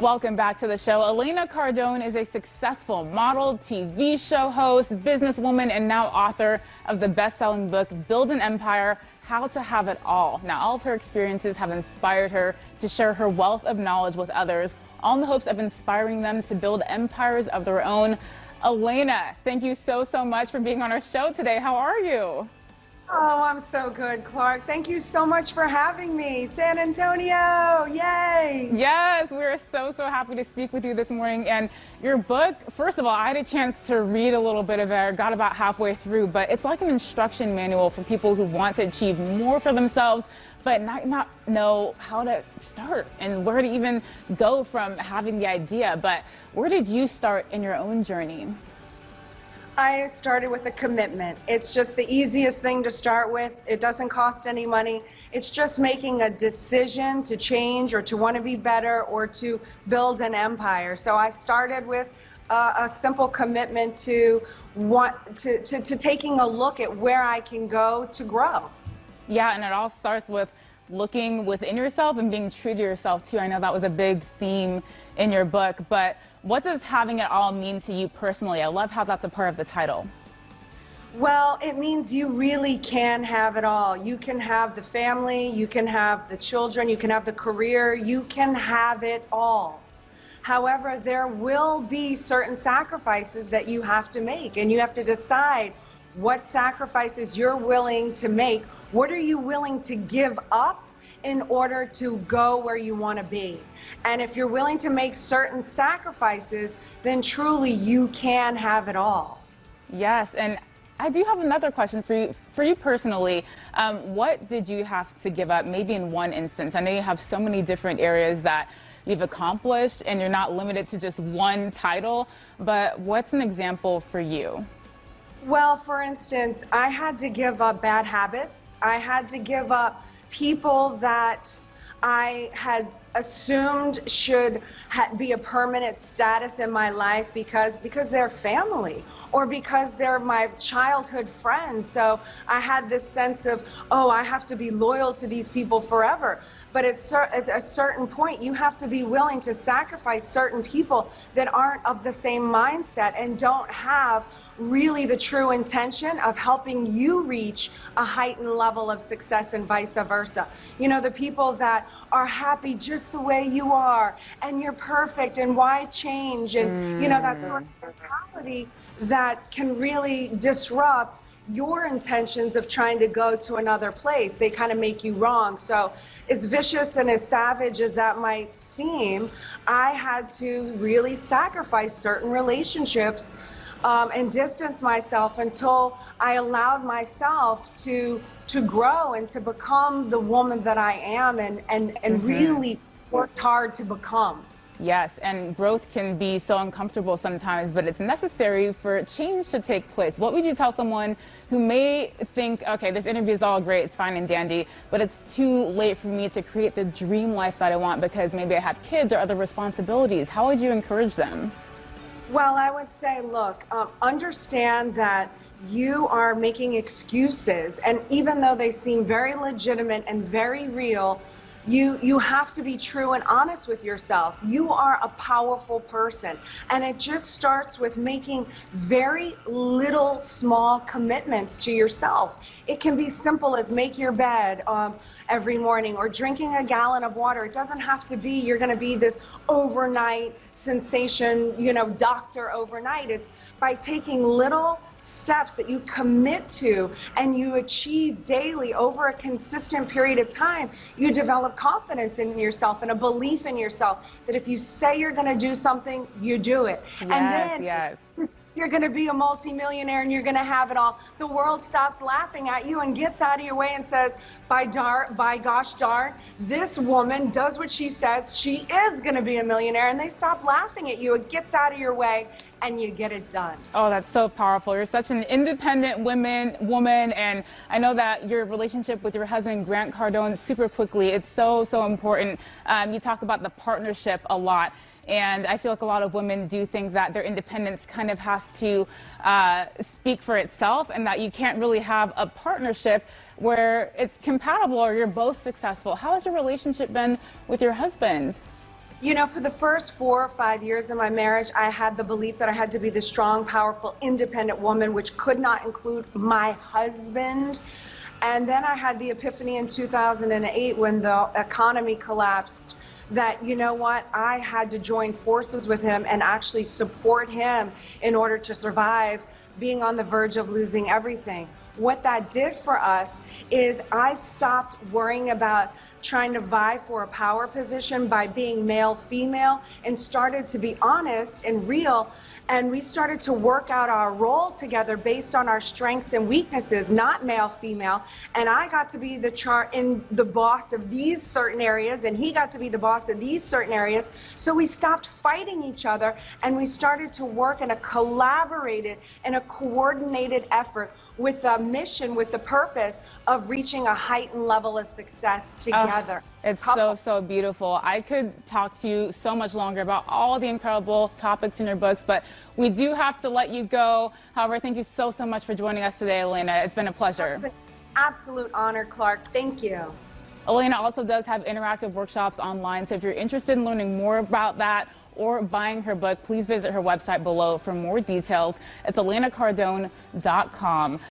Welcome back to the show. Elena Cardone is a successful model, TV show host, businesswoman, and now author of the best-selling book, Build an Empire, How to Have It All. Now, all of her experiences have inspired her to share her wealth of knowledge with others, all in the hopes of inspiring them to build empires of their own. Elena, thank you so much for being on our show today. How are you? Oh, I'm so good, Clarke. Thank you so much for having me. San Antonio, yay! Yes, we're so happy to speak with you this morning. And your book, first of all, I had a chance to read a little bit of it, got about halfway through, but it's like an instruction manual for people who want to achieve more for themselves, but not know how to start and where to even go from having the idea. But where did you start in your own journey? I started with a commitment. It's just the easiest thing to start with. It doesn't cost any money. It's just making a decision to change or to want to be better or to build an empire. So I started with a simple commitment to taking a look at where I can go to grow. Yeah, and it all starts with looking within yourself and being true to yourself too. I know that was a big theme in your book, but what does having it all mean to you personally? I love how that's a part of the title. Well, it means you really can have it all. You can have the family, you can have the children, you can have the career, you can have it all. However, there will be certain sacrifices that you have to make, and you have to decide what sacrifices you're willing to make. What are you willing to give up in order to go where you want to be? And if you're willing to make certain sacrifices, then truly you can have it all. Yes, and I do have another question for you personally. What did you have to give up, maybe in one instance? I know you have so many different areas that you've accomplished, and you're not limited to just one title, but what's an example for you? Well, for instance, I had to give up bad habits. I had to give up people that I had assumed should be a permanent status in my life because they're family or because they're my childhood friends. So I had this sense of, oh, I have to be loyal to these people forever. But at a certain point, you have to be willing to sacrifice certain people that aren't of the same mindset and don't have really the true intention of helping you reach a heightened level of success and vice versa. You know, the people that are happy just the way you are and you're perfect and why change, and you know, that sort of mentality that can really disrupt your intentions of trying to go to another place. They kind of make you wrong. So as vicious and as savage as that might seem, I had to really sacrifice certain relationships and distance myself until I allowed myself to grow and to become the woman that I am and really worked hard to become. Yes, and growth can be so uncomfortable sometimes, but it's necessary for change to take place. What would you tell someone who may think, okay, this interview is all great, it's fine and dandy, but it's too late for me to create the dream life that I want because maybe I have kids or other responsibilities? How would you encourage them? Well, I would say, look, understand that you are making excuses, and even though they seem very legitimate and very real, you have to be true and honest with yourself. You are a powerful person, and it just starts with making very little small commitments to yourself. It can be simple as make your bed every morning or drinking a gallon of water. It doesn't have to be you're going to be this overnight sensation, you know, doctor overnight. It's by taking little steps that you commit to and you achieve daily over a consistent period of time. You develop confidence in yourself and a belief in yourself that if you say you're going to do something, you do it. Yes, and then yes. You're going to be a multimillionaire and you're going to have it all. The world stops laughing at you and gets out of your way and says, by gosh darn, this woman does what she says. She is going to be a millionaire. And they stop laughing at you. It gets out of your way and you get it done. Oh, that's so powerful. You're such an independent woman, and I know that your relationship with your husband, Grant Cardone, super quickly, it's so important. You talk about the partnership a lot. And I feel like a lot of women do think that their independence kind of has to speak for itself, and that you can't really have a partnership where it's compatible or you're both successful. How has your relationship been with your husband? You know, for the first 4 or 5 years of my marriage, I had the belief that I had to be the strong, powerful, independent woman, which could not include my husband. And then I had the epiphany in 2008 when the economy collapsed that, you know what, I had to join forces with him and actually support him in order to survive being on the verge of losing everything. What that did for us is I stopped worrying about trying to vie for a power position by being male, female, and started to be honest and real. And we started to work out our role together based on our strengths and weaknesses, not male, female. And I got to be the boss of these certain areas, and he got to be the boss of these certain areas. So we stopped fighting each other, and we started to work in a collaborated and a coordinated effort with a mission, with the purpose of reaching a heightened level of success together. It's so beautiful. I could talk to you so much longer about all the incredible topics in your books, but we do have to let you go. However, thank you so much for joining us today, Elena. It's been a pleasure. Absolute honor, Clarke. Thank you. Elena also does have interactive workshops online, so if you're interested in learning more about that or buying her book, please visit her website below for more details. It's elenacardone.com.